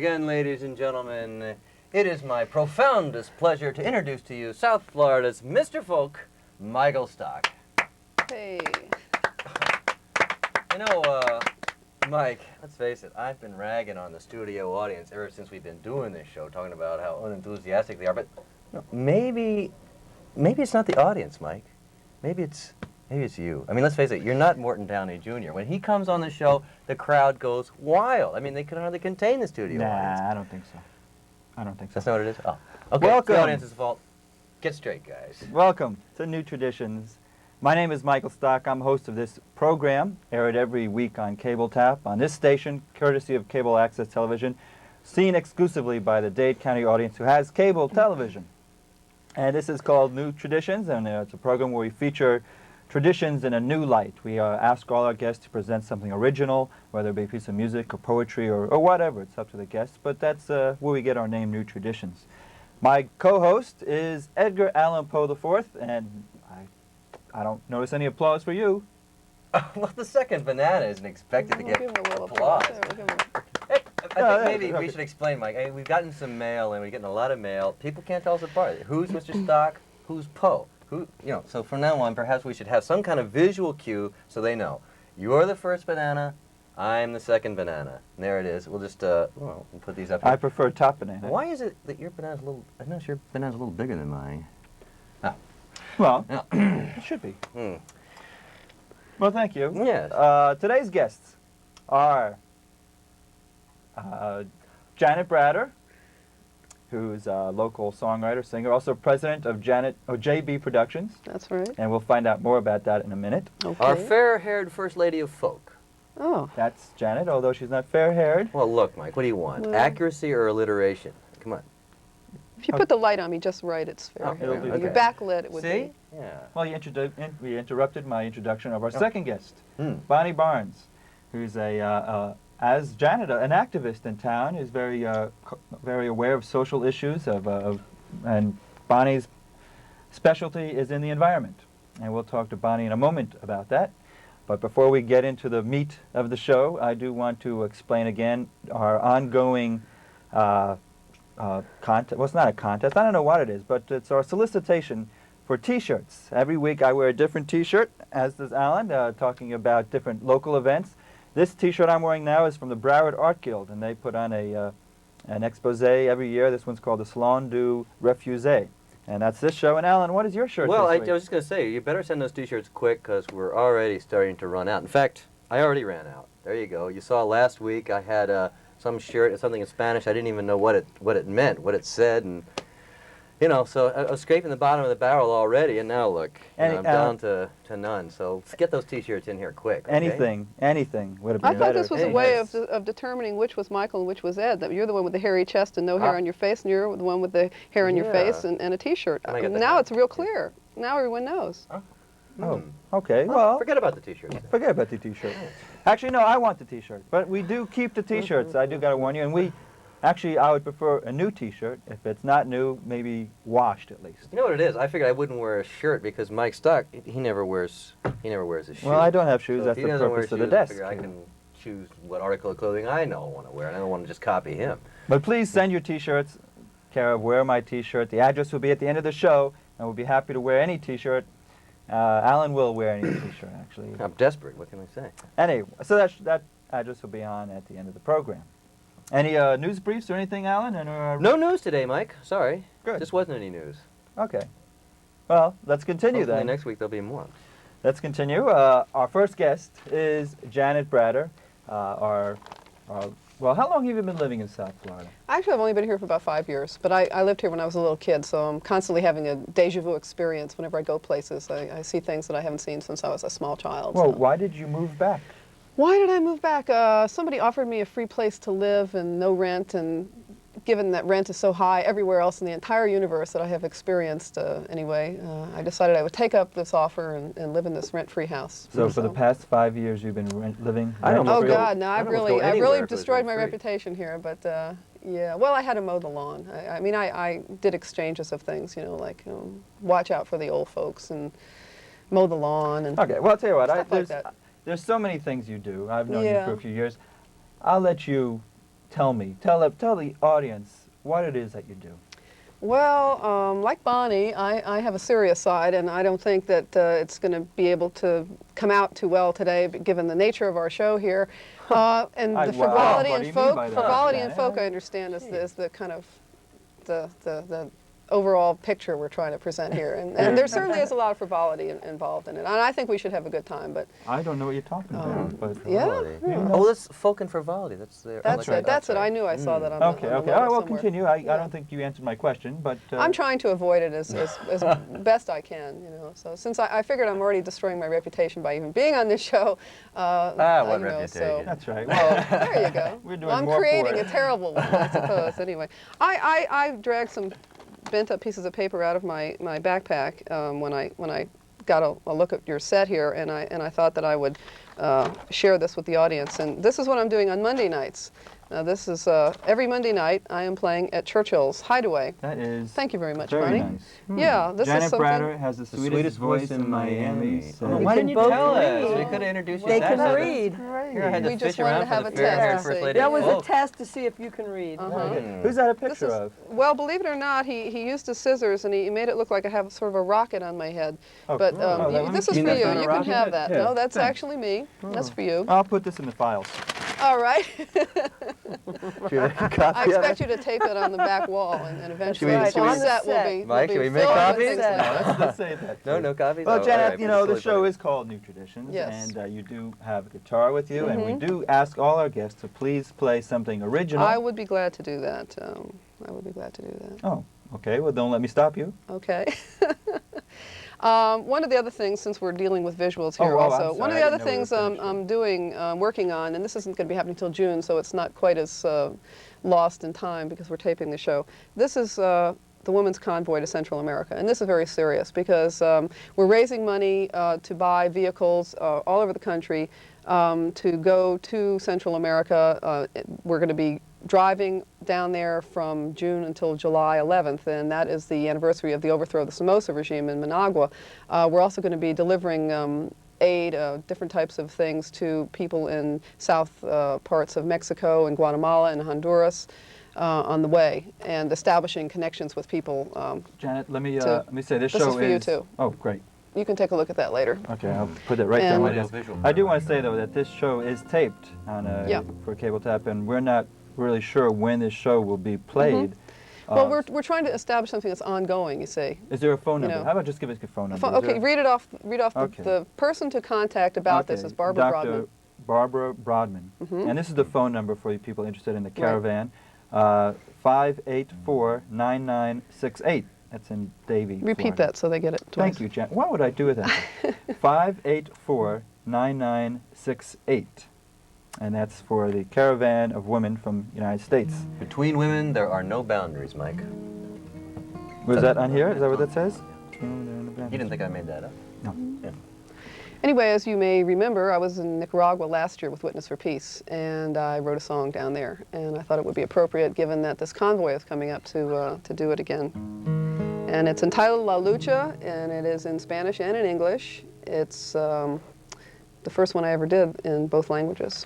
again, ladies and gentlemen. It is my profoundest pleasure to introduce to you South Florida's Mr. Folk, Michael Stock. Hey. You know, Mike, let's face it, I've been ragging on the studio audience ever since we've been doing this show, talking about how unenthusiastic they are, but maybe it's not the audience, Mike. Maybe it's you. I mean, let's face it, you're not Morton Downey Jr. When he comes on the show, the crowd goes wild. I mean, they can hardly contain the studio audience. Nah, I don't think so. I don't think so. That's not what it is? Oh. Okay, Welcome. It's the audience's fault. Get straight, guys. Welcome to New Traditions. My name is Michael Stock. I'm host of this program, aired every week on Cable Tap, on this station, courtesy of Cable Access Television, seen exclusively by the Dade County audience who has cable television. And this is called New Traditions, and it's a program where we feature traditions in a new light. We ask all our guests to present something original, whether it be a piece of music or poetry or whatever. It's up to the guests, but that's where we get our name, New Traditions. My co-host is Edgar Allan Poe IV, and I don't notice any applause for you. Well, the second banana isn't expected to get Give him a little applause. There, I think maybe we should explain, Mike. Hey, we've gotten some mail, and we're getting a lot of mail. People can't tell us apart. Who's Mr. Stock? Who's Poe? So from now on, perhaps we should have some kind of visual cue so they know. You're the first banana, I'm the second banana. And there it is. We'll just, we'll put these up here. I prefer top banana. Why is it that your banana's a little, I notice your banana's a little bigger than mine. Ah. Well, Yeah. it should be. Well, thank you. Yes. Today's guests are Janet Bratter, who's a local songwriter, singer, also president of JB Productions. That's right. And we'll find out more about that in a minute. Okay. Our fair-haired First Lady of Folk. Oh. That's Janet, although she's not fair-haired. Well, look, Mike, what do you want? Well- Accuracy or alliteration? Come on. If you put the light on me just right, it's fair. Oh, it'll do If you that. backlit, it would See? be. Yeah. Well, we interrupted my introduction of our Oh. second guest, Hmm. Bonnie Barnes, who's as Janet, an activist in town, is very aware of social issues and Bonnie's specialty is in the environment. And we'll talk to Bonnie in a moment about that. But before we get into the meat of the show, I do want to explain again our ongoing contest. Well, it's not a contest. I don't know what it is, but it's our solicitation for T-shirts. Every week I wear a different T-shirt, as does Allan, talking about different local events. This T-shirt I'm wearing now is from the Bratter Art Guild, and they put on an expose every year. This one's called the Salon du Refusé. And that's this show. And Allan, what is your shirt Well, this I week? was just going to say, you better send those T-shirts quick because we're already starting to run out. In fact, I already ran out. There you go. You saw last week I had some shirt, something in Spanish. I didn't even know what it meant, what it said, and so I was scraping the bottom of the barrel already, and now look, I'm down to none. So let's get those T-shirts in here quick. Okay? Anything would have been I better. thought this was a Hey, way yes. of determining which was Michael and which was Ed. That you're the one with the hairy chest and no hair on your face, and you're the one with the hair on your face and a T-shirt. And I got the Now hat. it's real clear. Now everyone knows. Oh, okay. Well, Forget about the T-shirts. then. forget about the T-shirt. Actually, no, I want the T-shirt. But we do keep the T-shirts. I do got to warn you. And actually, I would prefer a new T-shirt. If it's not new, maybe washed at least. You know what it is? I figured I wouldn't wear a shirt because Mike Stock, he never wears a shoe. Well, I don't have shoes. So That's if he the doesn't wear purpose of the shoes, I desk. figure I can choose what article of clothing I want to wear, and I don't want to just copy him. But please send your T-shirts. Care of Wear My T-shirt. The address will be at the end of the show, and we'll be happy to wear any T-shirt. Allan will wear any T-shirt, actually. I'm desperate. What can I say? Anyway, so that address will be on at the end of the program. Any news briefs or anything, Allan? No news today, Mike. Sorry. Good. Just wasn't any news. Okay. Well, let's continue Hopefully then. next week there'll be more. Let's continue. Our first guest is Janet Bratter. Well, how long have you been living in South Florida? Actually, I've only been here for about 5 years, but I lived here when I was a little kid, so I'm constantly having a deja vu experience whenever I go places. I see things that I haven't seen since I was a small child. Well, so. why did you move back? Why did I move back? Somebody offered me a free place to live and no rent, and given that rent is so high everywhere else in the entire universe that I have experienced anyway, I decided I would take up this offer and live in this rent-free house. So for the past 5 years you've been living I don't Oh know. God, no! I I've don't almost really, go I've anywhere really if it was destroyed my rent-free. reputation here. But yeah, well, I had to mow the lawn. I mean, I did exchanges of things, like watch out for the old folks and mow the lawn and Okay, well, I'll tell you what. stuff like that. There's so many things you do. I've known you Yeah. for a few years. I'll let you tell the audience what it is that you do. Well, like Bonnie, I have a serious side, and I don't think that it's going to be able to come out too well today, given the nature of our show here. And the frivolity what do you mean by that? frivolity and folk, I understand, is the kind of the overall picture we're trying to present here. And there certainly is a lot of frivolity involved in it. And I think we should have a good time, but... I don't know what you're talking about, but... Yeah. Oh, that's folk and frivolity. That's there. That's it. That's it. I knew I saw that on Okay, the okay. logo All right, well, somewhere. continue. I don't think you answered my question, but... I'm trying to avoid it as best I can, you know. So since I figured I'm already destroying my reputation by even being on this show, what you know, reputation? So, That's right. well, there you go. We're doing I'm more for creating it. a terrible one, I suppose. Anyway, I dragged some bent up pieces of paper out of my backpack when I got a look at your set here, and I thought that I would share this with the audience. And this is what I'm doing on Monday nights. This is every Monday night I am playing at Churchill's Hideaway. That is Thank you very much, very Bonnie. nice. Yeah, this Janet is something. Bratter has the sweetest voice in Miami. So Oh, They why can didn't you both tell us? read. We could have introduced you. They to can that. read. Here, I had to We fish just wanted around to have for a the very test. first lady. That was Oh. a test to see if you can read. Who's that a This picture is, of? well, believe it or not, he used his scissors and he made it look like I have sort of a rocket on my head. Oh, but cool. Oh, let me this is see for that. you. That's not a You can rocket? have that. Yeah, No, that's thanks. actually me. That's for you. I'll put this in the files. All right. Should we make a copy I of expect it? you to tape it on the back wall, and eventually Should we- this should we- whole set will be. Mike, will should be we make filled with copies? things No, like that. Let's say that. No, too. no copies? Well, Oh, Janet, all right, you we'll know, the just show leave it. is called New Traditions, Yes. and you do have a guitar with you, and Mm-hmm. we do ask all our guests to please play something original. I would be glad to do that. I would be glad to do that. Oh, okay. Well, don't let me stop you. Okay. One of the other things, since we're dealing with visuals here Oh, I'm also, one of sorry, the I other didn't know we were things finished I'm doing, working on, and this isn't going to be happening until June, so it's not quite as lost in time because we're taping the show. This is the Women's Convoy to Central America, and this is very serious because we're raising money to buy vehicles all over the country to go to Central America. We're going to be driving down there from June until July 11th, and that is the anniversary of the overthrow of the Somoza regime in Managua. We're also going to be delivering aid, different types of things to people in south parts of Mexico and Guatemala and Honduras on the way, and establishing connections with people. Janet, let me to- say this this show is for you, too. Oh, great. You can take a look at that later. Okay, I'll put it right down And- my desk. Audiovisual I do memory. want to say though that this show is taped on Yeah. for Cable Tap, and we're not really sure when this show will be played. Well, we're trying to establish something that's ongoing, you see. Is there a phone you number? know. How about just give us a phone number? Is Okay, there- read off Okay. the person to contact about this Okay, is Barbara Dr. Broadman. Barbara Broadman. Mhm. And this is the phone number for you people interested in the Right. caravan. 584-9968. That's in Davie, Repeat Florida. that so they get it twice. Thank you, Jan. What would I do with that? 584-9968. And that's for the caravan of women from the United States. Between women, there are no boundaries, Mike. Was that on here? Is that what that says? You didn't think I made that up? No. Yeah. Anyway, as you may remember, I was in Nicaragua last year with Witness for Peace, and I wrote a song down there, and I thought it would be appropriate given that this convoy is coming up to do it again. And it's entitled La Lucha, and it is in Spanish and in English. It's the first one I ever did in both languages.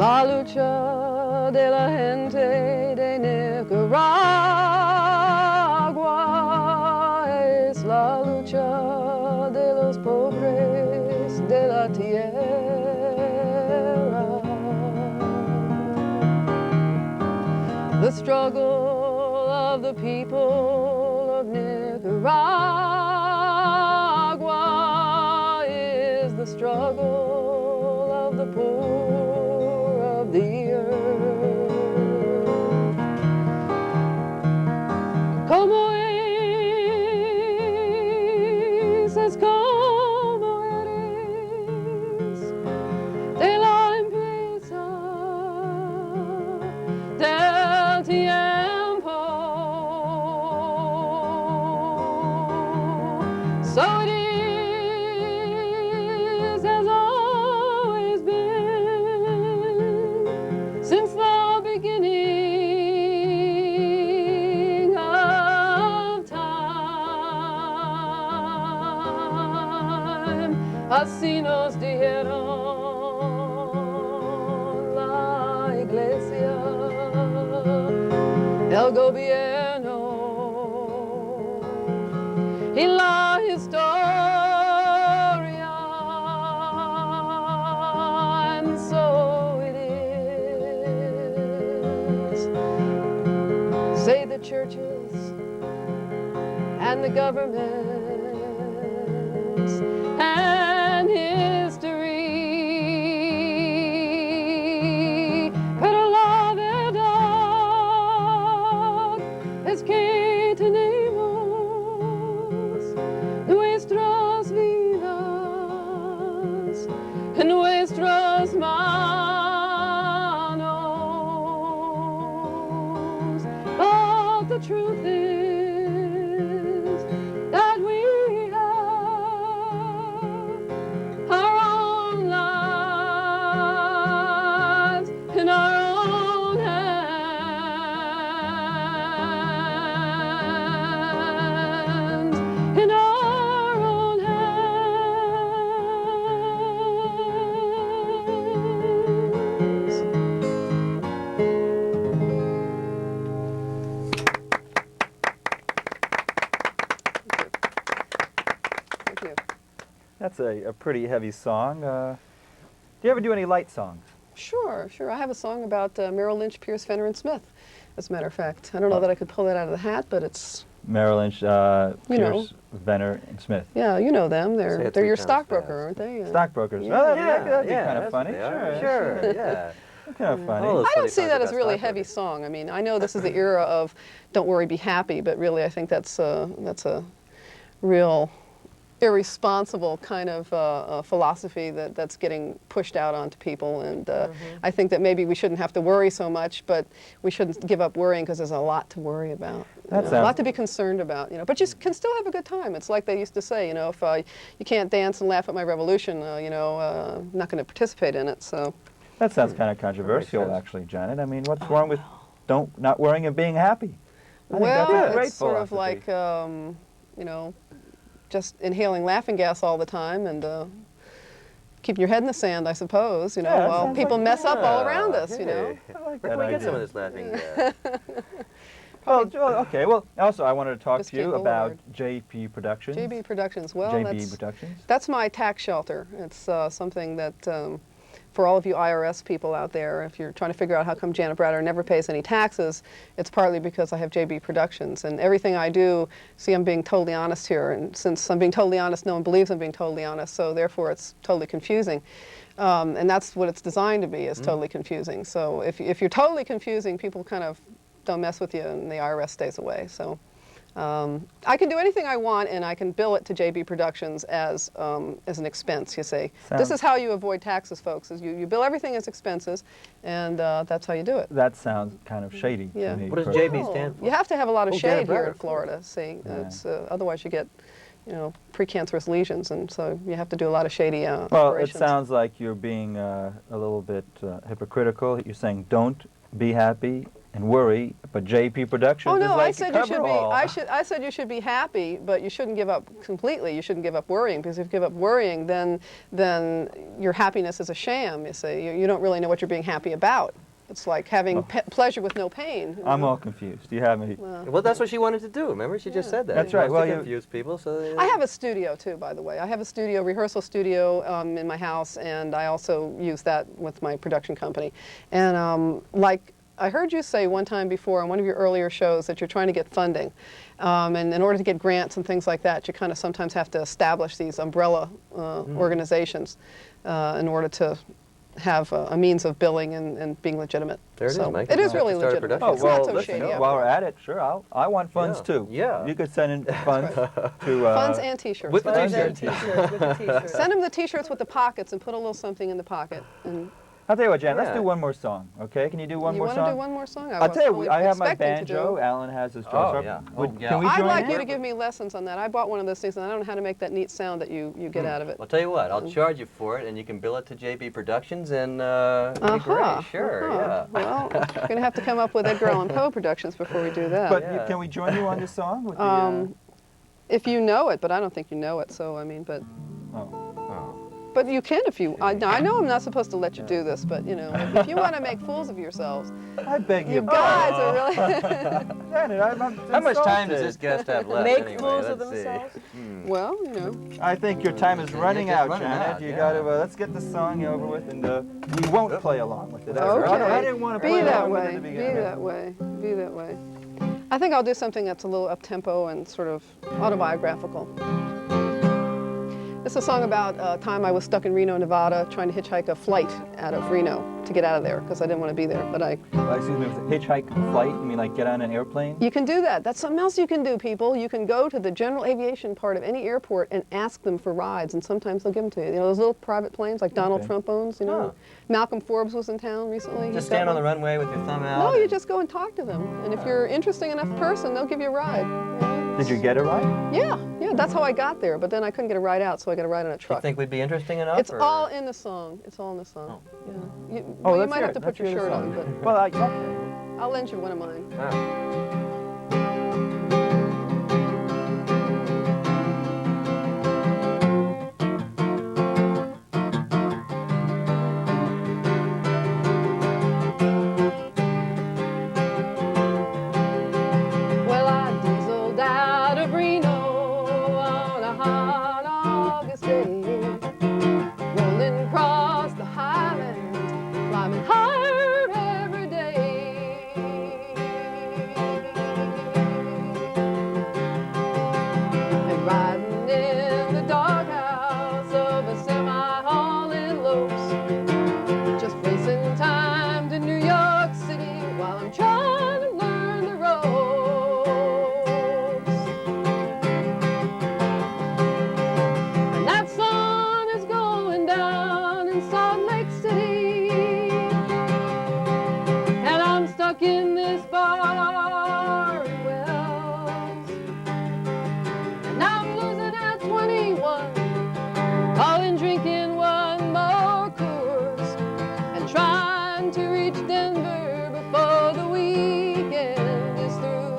La lucha de la gente de Nicaragua es la lucha de los pobres de la tierra. The struggle of the people of Nicaragua is the struggle of the poor of the earth. Como eres de la empresa del tiempo. así nos dijeron la iglesia, el gobierno y la historia, and so it is. Say the churches and the governments and history could allow their dog as que tenemos nuestras vidas en nuestras manos. But the truth is that we have our own lives in our own hands, in our own hands. Thank you. That's a pretty heavy song. Do you ever do any light songs? Sure, sure. I have a song about Merrill Lynch, Pierce, Fenner, and Smith, as a matter of fact. I don't know that I could pull that out of the hat, but it's, Merrill Lynch, know. Pierce, Venner, and Smith. yeah, you know them. Say They're it your 3 times stockbroker, fast. aren't they? Stockbrokers. Yeah. Well, Yeah, that'd be yeah, kind of that's funny. what they are. Sure, Sure, yeah. kind of funny. All those I funny don't see songs that as about really a heavy stockbrokers. song. I mean, I know this is the era of "Don't worry, be happy," but really, I think that's a real irresponsible kind of philosophy that's getting pushed out onto people. And I think that maybe we shouldn't have to worry so much, but we shouldn't give up worrying because there's a lot to worry about. That A sounds- lot to be concerned about, you know. But you can still have a good time. It's like they used to say, you know, if you can't dance and laugh at my revolution, you know, I'm not going to participate in it. So. That sounds kind of controversial, sense. actually, Janet. I mean, what's wrong with not worrying and being happy? I think Well, that's a great it's sort of philosophy. like, you know, just inhaling laughing gas all the time and keeping your head in the sand, I suppose, you know, Yeah, that while sounds people like- mess up all Yeah, around us, you know. hey. I like Where that can we get idea. some of this laughing gas? Okay. Well, also I wanted to talk Just to you keep about forward. JP Productions. JB Productions, well, JB Productions. that's my tax shelter. It's something that, for all of you IRS people out there, if you're trying to figure out how come Janet Bratter never pays any taxes, it's partly because I have JB Productions. And everything I do, see, I'm being totally honest here. And since I'm being totally honest, no one believes I'm being totally honest, so therefore it's totally confusing. And that's what it's designed to be, is totally confusing. So if you're totally confusing, people kind of don't mess with you and the IRS stays away. So I can do anything I want, and I can bill it to JB Productions as an expense, you see. This Sounds- is how you avoid taxes, folks, is you bill everything as expenses, and that's how you do it. That sounds kind of shady Yeah. to me. What does personally. JB stand for? You have to have a lot of Oh, Janet shade here Bratter, in of Florida, see. Yeah. It's, otherwise you get, you know, precancerous lesions, and so you have to do a lot of shady Well, operations. it sounds like you're being a little bit hypocritical. You're saying don't be happy and worry, but JP Productions Oh is no, like I said a you should be. coverall. I said you should be happy, but you shouldn't give up completely. You shouldn't give up worrying, because if you give up worrying, then your happiness is a sham. You see, you don't really know what you're being happy about. It's like having pleasure with no pain. you I'm know? all confused. Do you have any? Well, that's what she wanted to do. Remember, she just said that. That's She right. wants Well, to you- confuse people. So I have a studio too, by the way. I have a studio, rehearsal studio in my house, and I also use that with my production company. And like I heard you say one time before on one of your earlier shows that you're trying to get funding. And in order to get grants and things like that, you kind of sometimes have to establish these umbrella organizations in order to have a means of billing and being legitimate. There it is, So Mike. It is You really have to start a legitimate. production. Oh, It's well, not so listen, shady. after while all. we're at it, sure, I want funds Yeah. too. Yeah. You could send in funds to... Funds and T-shirts. With the Funds and t-shirts. T-shirts with the T-shirts. Send them the T-shirts with the pockets and put a little something in the pocket. And I'll tell you what, Jan, let's Yeah. do one more song, okay? Can you do one you more want song? to do one more song? I'll tell you, was I have my expecting to do. banjo, Allan has his Oh, drum. yeah. Would- Oh, yeah. Can we I'd join like in? you to give me lessons on that. I bought one of those things, and I don't know how to make that neat sound that you get out of it. I'll tell you what. I'll charge you for it, and you can bill it to JB Productions, and it'll be great. Sure, yeah. Well, we're going to have to come up with Edgar Allan Poe Productions before we do that. But Yeah. can we join you on this song? With the, If you know it, but I don't think you know it, so I mean, but oh. Oh. But you can if you. I know I'm not supposed to let you do this, but you know, if you want to make fools of yourselves, I beg you you. guys are really. Janet, I'm How much time does insulted. this guest have left Make anyway? fools of Let's see. themselves? Well, you know. I think your time is running It's out, running Janet. out, You yeah. got to let's get the song over with, and we won't play along with it. Okay. I didn't want to Be play that along with it way. to Be begin with. that way. Be that way. I think I'll do something that's a little up-tempo and sort of autobiographical. It's a song about a time I was stuck in Reno, Nevada, trying to hitchhike a flight out of Reno to get out of there because I didn't want to be there. But Excuse me, was it hitchhike flight? You mean like get on an airplane? you can do that. That's something else you can do, people. You can go to the general aviation part of any airport and ask them for rides, and sometimes they'll give them to you. You know, those little private planes like Donald Okay. Trump owns, you know. Huh. Malcolm Forbes was in town recently. He's Just got stand on one. the runway with your thumb out. No, you and- just go and talk to them. And if you're an interesting enough person, they'll give you a ride. You know? Did you get a ride? Yeah, that's how I got there. But then I couldn't get a ride out, so I got a ride on a You truck. think we'd be interesting enough? It's or- all in the song. It's all in the song. Oh. Yeah. You, Oh, well, you let's might hear have it. to put Let's your hear the shirt song. on, but Well, I'll lend you one of mine. Ah. Well, I dieseled out of Reno on a hot August day, rolling across the highlands, climbing higher every day. And riding in the doghouse of a semi-hauling loads, just racing time to New York City while I'm trying to learn the ropes. And that sun is going down in Salt Lake City, and I'm stuck in this bar in Wells, and I'm losing at 21, all in drinking one more Coors, and trying to reach Denver before the weekend is through.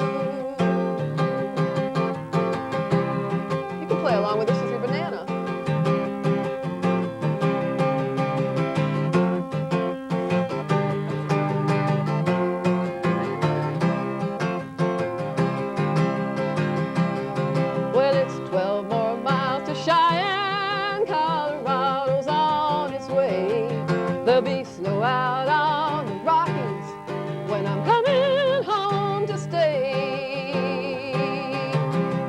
You can play along with this with your banana. Well, it's 12 more miles to Cheyenne, Colorado's on its way. There'll be snow out on the Rockies when I'm coming home to stay.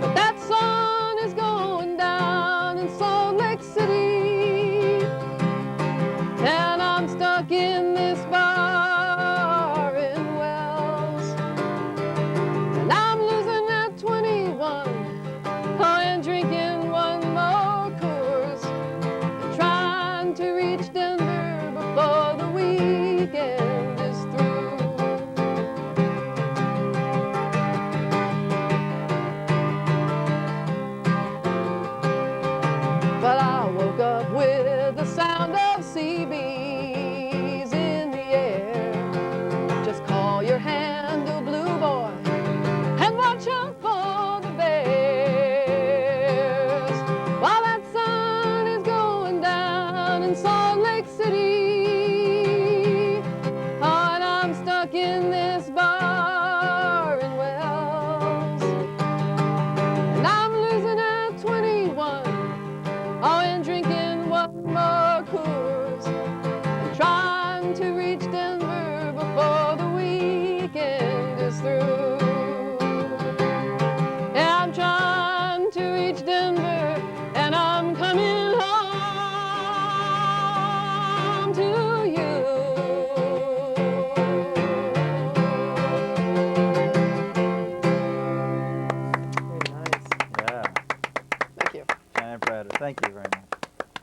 But that sun is going down in Salt Lake City, and I'm stuck in this bar in Wells, and I'm losing at 21. And drinking one more Coors, and trying to reach Denver before the weekend is through. But I woke up with the sound of sea bees in the air. Just call your handle, blue boy, and watch out for the bears. While that sun is going down in Salt Lake City, oh, and I'm stuck in this bar in Wells, and I'm losing at 21, oh, and drinking one more Coors, and trying to reach Denver before the weekend is through. Yeah, I'm trying to reach Denver, and I'm coming home to you. Very nice. Yeah. Thank you. Janet Bratter. Thank you very much.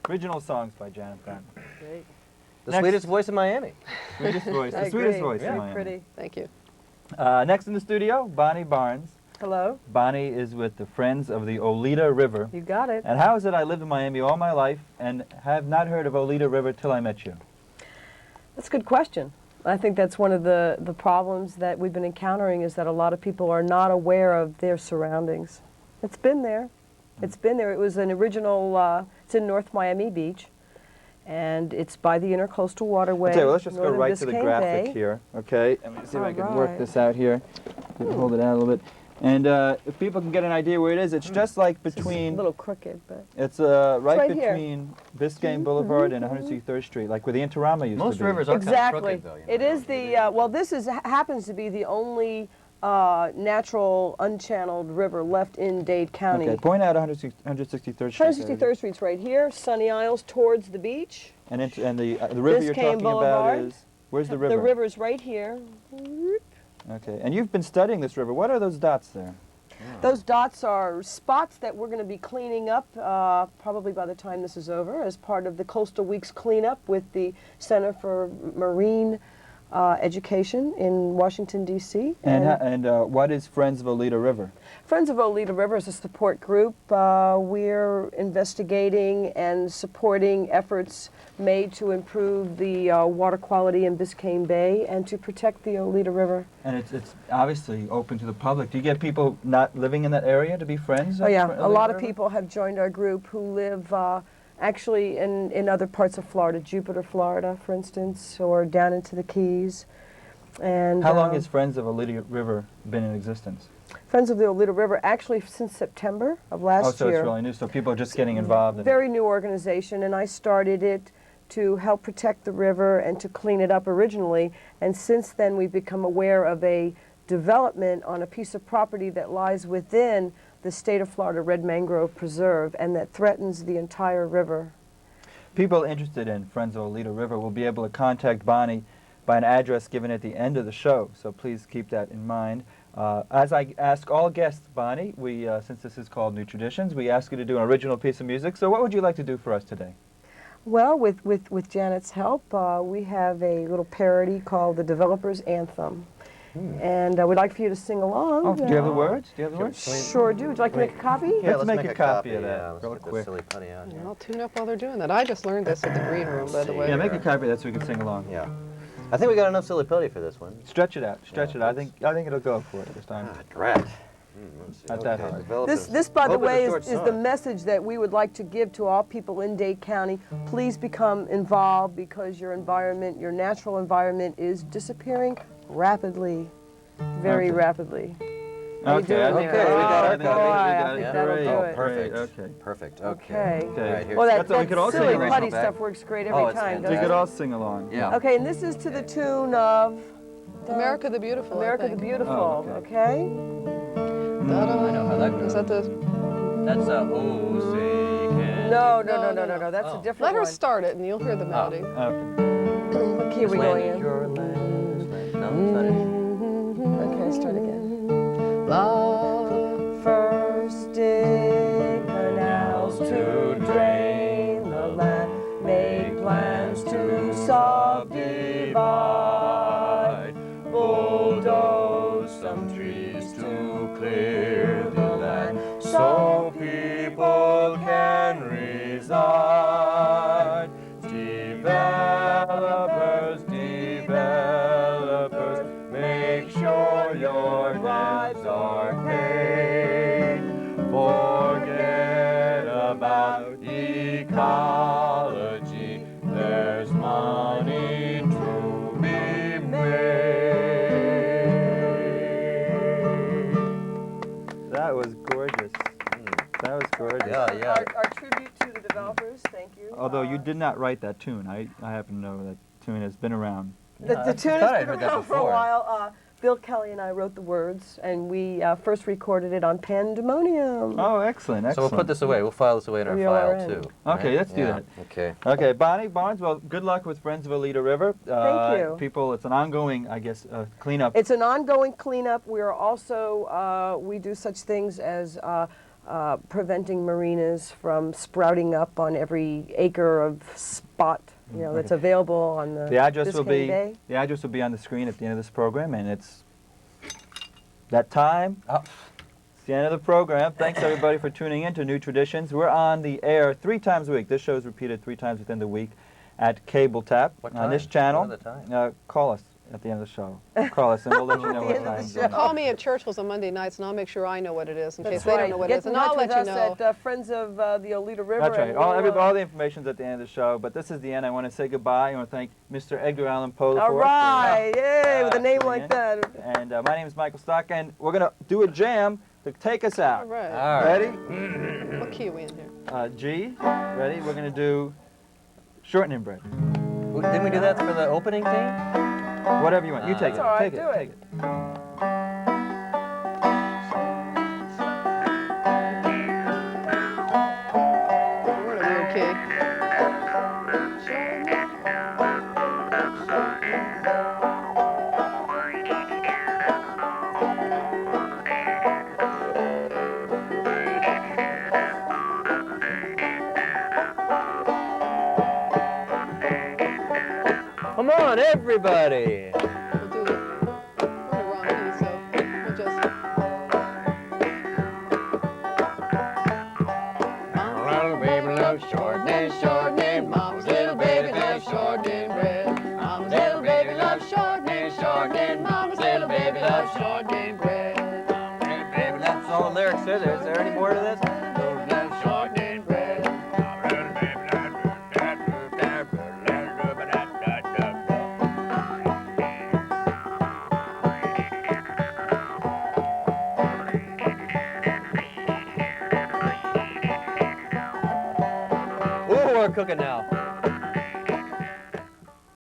Original songs by Janet Bratter. Great. The Next. sweetest voice in Miami. Sweetest voice. I The sweetest agree. voice in Very Miami. pretty. Thank you. Next in the studio, Bonnie Barnes. Hello. Bonnie is with the Friends of the Oleda River. You got it. And how is it I lived in Miami all my life and have not heard of Oleda River till I met you? That's a good question. I think that's one of the problems that we've been encountering is that a lot of people are not aware of their surroundings. It's been there. It's been there. It was an original, it's in North Miami Beach. and it's by the Intercoastal Waterway. Okay, well, let's just go Northern right to the Biscayne graphic Bay. here. Okay, let me see if I can work Alright. this out here. Hold it out a little bit. And if people can get an idea where it is, it's just like It's between, a little crooked, but it's right right here. between Biscayne Boulevard and 163rd Street, like where the Interama used Most to be. rivers are kind of exactly. crooked, though. You know, It is the well. This is happens to be the only natural unchanneled river left in Dade County. Okay, point out 163rd Street. 163rd Street's right here. Sunny Isles towards the beach. And the river you're Biscayne talking about Boulevard. is, where's the river? The river's right here. Okay, and you've been studying this river. What are those dots there? Those dots are spots that we're going to be cleaning up probably by the time this is over as part of the Coastal Weeks cleanup with the Center for Marine Education in Washington, D.C. And what is Friends of Oleda River? Friends of Oleda River is a support group. We're investigating and supporting efforts made to improve the water quality in Biscayne Bay and to protect the Oleda River. And it's obviously open to the public. Do you get people not living in that area to be friends? Oh yeah, of a lot of River? people have joined our group who live actually in other parts of Florida, Jupiter, Florida, for instance, or down into the Keys. And How long has Friends of Oleda River been in existence? Friends of the Oleda River actually since September of last Oh, so year. it's really new, so people are just getting involved in it. Very new organization, and I started it to help protect the river and to clean it up originally, and since then we've become aware of a development on a piece of property that lies within the state of Florida Red Mangrove Preserve and that threatens the entire river. People interested in Friends of Oleda River will be able to contact Bonnie by an address given at the end of the show, so please keep that in mind. As I ask all guests, Bonnie, since this is called New Traditions, we ask you to do an original piece of music, so what would you like to do for us today? Well, with Janet's help, we have a little parody called The Developer's Anthem. And we'd like for you to sing along. Oh, do you have the words? Do you have the words? Sure do. Would you like to make a copy? Yeah, Let's make a copy of that Yeah, let's real get quick. this silly putty out Yeah, here. I'll tune up while they're doing that. I just learned this at the green room, by the way. Yeah, make a copy of that so we can sing along. Yeah. I think we got enough silly putty for this one. Stretch it out. Stretch Yeah, it out. I think it'll go for it this time. Ah, drat. Let's see. Not that hard. This, by the Hope it's a way, short is the song. message that we would like to give to all people in Dade County. Please become involved because your environment, your natural environment is disappearing rapidly, very Okay. rapidly. How you Okay, doing I think there? we got Oh, it. boy, I think Yeah. that'll Great. do Oh, it. perfect. Okay. Perfect. Okay. Okay. Right here. Well, that, That's what we could all silly sing putty along. stuff works great every Oh, it's time, We doesn't could it? all sing along. Yeah. Okay, and this is to the tune of America the Beautiful. I America the think. Beautiful, Oh, okay? Ta-da. I know how that goes. Is that the? That's oh say can No, No, that's Oh. a different Let her one. start it, and you'll hear the melody. Okay. What key are we This land going is in? your land, this land- No, it's not it. Okay, start again. La. First dig canals to drain the land, make plans to subdivide, bulldoze some trees to clear the land so people can reside. Developers, make sure your debts are paid. Forget about ecology, there's money to be made. That was gorgeous. That was gorgeous. Yeah. Our tribute to the developers, thank you. Although you did not write that tune. I happen to know that tune has been around. The I tune thought has I'd been heard that around for a before. while. Bill Kelly and I wrote the words, and we first recorded it on Pandemonium. Oh, excellent, So excellent. we'll put this away. We'll file this away in our We file are in. too. Okay, right? let's do Yeah, that. Okay. Okay, Bonnie Barnes, well, good luck with Friends of Oleda River. Thank you. People, it's an ongoing, I guess, cleanup. It's an ongoing cleanup. We are also, we do such things as preventing marinas from sprouting up on every acre of spot, that's available on the The address will Biscayne be Bay. the address will be on the screen at the end of this program, and it's that time. Oh. It's the end of the program. Thanks everybody for tuning in to New Traditions. We're on the air 3 times a week. This show is repeated 3 times within the week at Cable Tap What on this time? channel. What are the times? Call us at the end of the show. Call us and we'll let you know At the what end of the time's show. on. Call me at Churchill's on Monday nights, and I'll make sure I know what it is in case That's they right. don't know what Get it is, in and I'll touch let with you us know. at Friends of the Oleda River. That's right. and All, we'll, all the information's at the end of the show, but this is the end. I want to say goodbye. I want to thank Mr. Edgar Allan Poe all for right, yay, with a name tuning like in. that. And my name is Michael Stock, and we're going to do a jam to take us out. All right. All right. Ready? What key are we in here? G. Ready? We're going to do shortening bread. Didn't we do that for the opening theme? Whatever you want. You take That's it. all right, Take do it. it. Take it. We're in a weird key. Come on, everybody. We'll do the, we're in the wrong key, so we'll just. Mama's little baby loves shortening. Mama's little baby loves shortening bread. Mama's little baby loves shortening. Mama's little baby loves shortening bread. That's all the lyrics are. Is there any more to this? Shortening bread. Ooh, we're cooking now.